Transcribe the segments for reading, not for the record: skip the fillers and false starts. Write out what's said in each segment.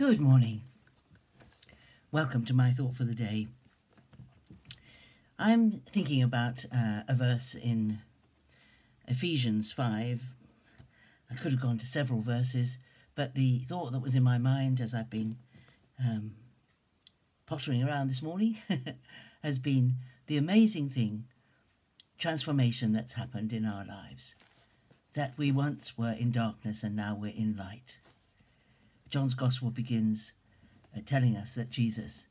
Good morning. Welcome to my thought for the day. I'm thinking about a verse in Ephesians 5. I could have gone to several verses, but the thought that was in my mind as I've been pottering around this morning has been the amazing transformation that's happened in our lives. That we once were in darkness and now we're in light. John's Gospel begins telling us that Jesus,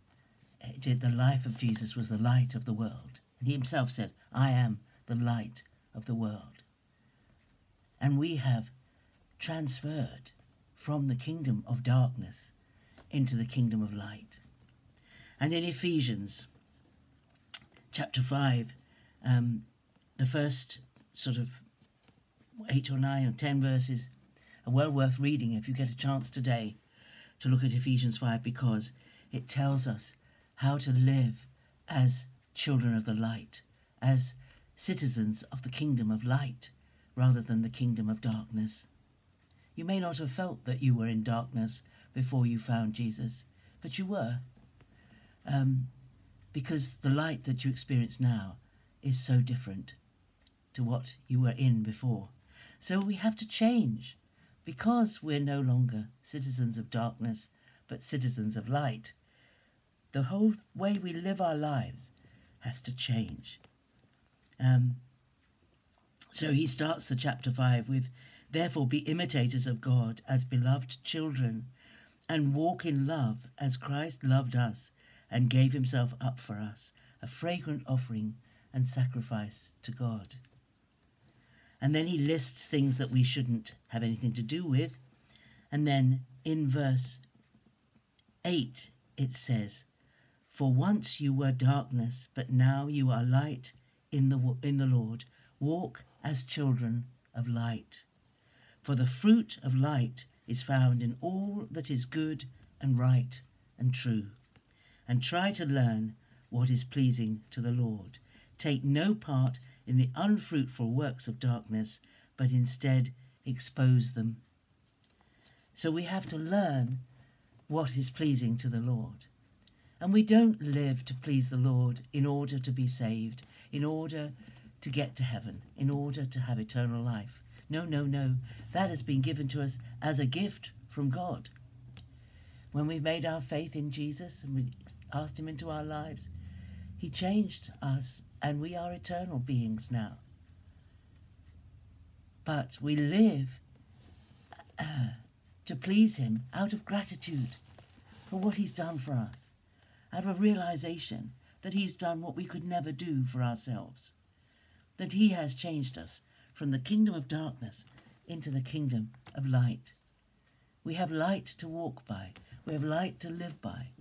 the life of Jesus was the light of the world. And he himself said, I am the light of the world. And we have transferred from the kingdom of darkness into the kingdom of light. And in Ephesians chapter 5, the first sort of 8 or 9 or 10 verses are well worth reading if you get a chance today to look at Ephesians 5, because it tells us how to live as children of the light, as citizens of the kingdom of light rather than the kingdom of darkness. You may not have felt that you were in darkness before you found Jesus, but you were, because the light that you experience now is so different to what you were in before. So we have to change, because we're no longer citizens of darkness, but citizens of light. The whole way we live our lives has to change. So he starts the chapter 5 with, therefore be imitators of God as beloved children, and walk in love as Christ loved us and gave himself up for us, a fragrant offering and sacrifice to God. And then he lists things that we shouldn't have anything to do with. And then in verse 8 it says, for once you were darkness, but now you are light in the Lord. Walk as children of light. For the fruit of light is found in all that is good and right and true. And try to learn what is pleasing to the Lord. Take no part in the unfruitful works of darkness, but instead expose them. So we have to learn what is pleasing to the Lord. And we don't live to please the Lord in order to be saved, in order to get to heaven, in order to have eternal life. No. That has been given to us as a gift from God. When we've made our faith in Jesus and we asked him into our lives, he changed us, and we are eternal beings now. But we live to please him out of gratitude for what he's done for us, out of a realization that he's done what we could never do for ourselves, that he has changed us from the kingdom of darkness into the kingdom of light. We have light to walk by. We have light to live by.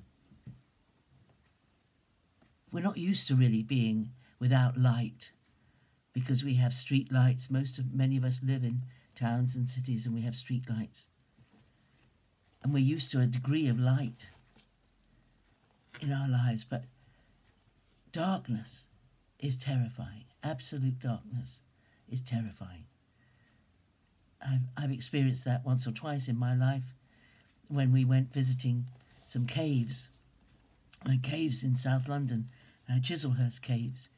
We're not used to really being without light, because we have street lights. Many of us live in towns and cities, and we have street lights. And we're used to a degree of light in our lives, but darkness is terrifying. Absolute darkness is terrifying. I've experienced that once or twice in my life when we went visiting some caves in South London, Chislehurst Caves.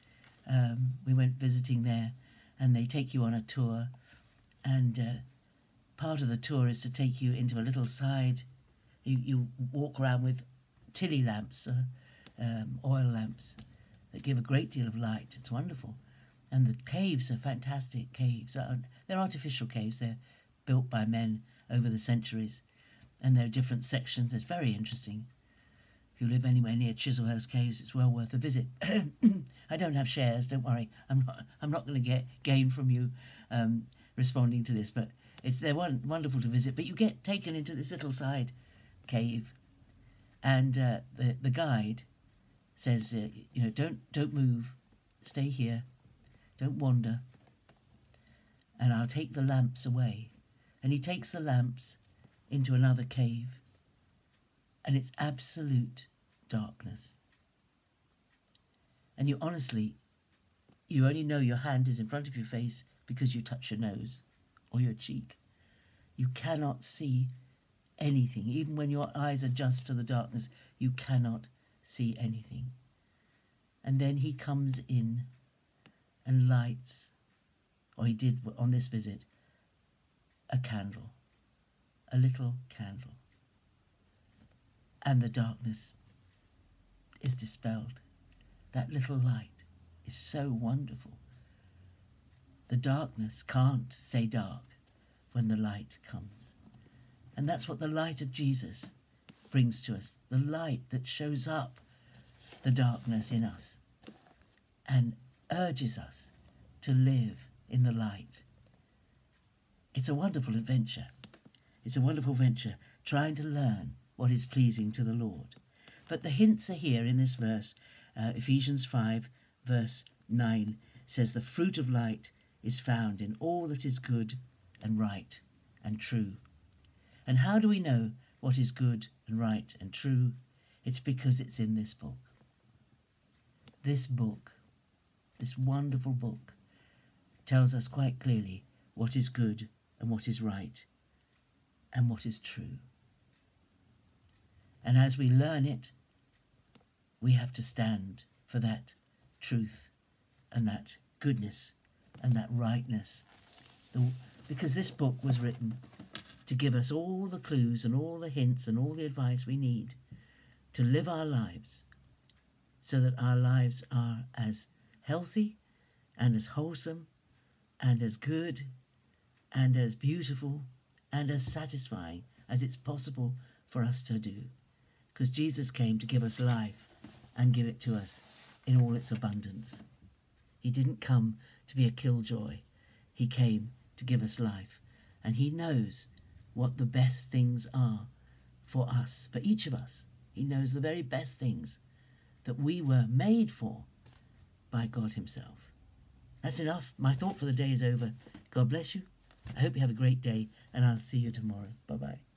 We went visiting there, and they take you on a tour, and part of the tour is to take you into a little side. You walk around with tilly lamps, oil lamps that give a great deal of light. It's wonderful. And the caves are fantastic caves. They're artificial caves. They're built by men over the centuries, and there are different sections. It's very interesting. If you live anywhere near Chislehurst Caves, it's well worth a visit. I don't have shares, don't worry. I'm not going to get gain from you responding to this, but they're wonderful to visit. But you get taken into this little side cave, and the guide says, don't move, stay here, don't wander, and I'll take the lamps away. And he takes the lamps into another cave, and it's absolute darkness. And you only know your hand is in front of your face because you touch your nose or your cheek. You cannot see anything. Even when your eyes adjust to the darkness, you cannot see anything. And then he comes in and lights, or he did on this visit, a candle, a little candle. And the darkness is dispelled. That little light is so wonderful. The darkness can't stay dark when the light comes. And that's what the light of Jesus brings to us, the light that shows up the darkness in us and urges us to live in the light. It's a wonderful adventure. It's a wonderful venture trying to learn what is pleasing to the Lord. But the hints are here in this verse. Ephesians 5 verse 9 says, the fruit of light is found in all that is good and right and true. And how do we know what is good and right and true? It's because it's in this book. This book, this wonderful book, tells us quite clearly what is good and what is right and what is true. And as we learn it, we have to stand for that truth and that goodness and that rightness. Because this book was written to give us all the clues and all the hints and all the advice we need to live our lives so that our lives are as healthy and as wholesome and as good and as beautiful and as satisfying as it's possible for us to do. Because Jesus came to give us life and give it to us in all its abundance. He didn't come to be a killjoy. He came to give us life. And he knows what the best things are for us, for each of us. He knows the very best things that we were made for by God himself. That's enough. My thought for the day is over. God bless you. I hope you have a great day, and I'll see you tomorrow. Bye-bye.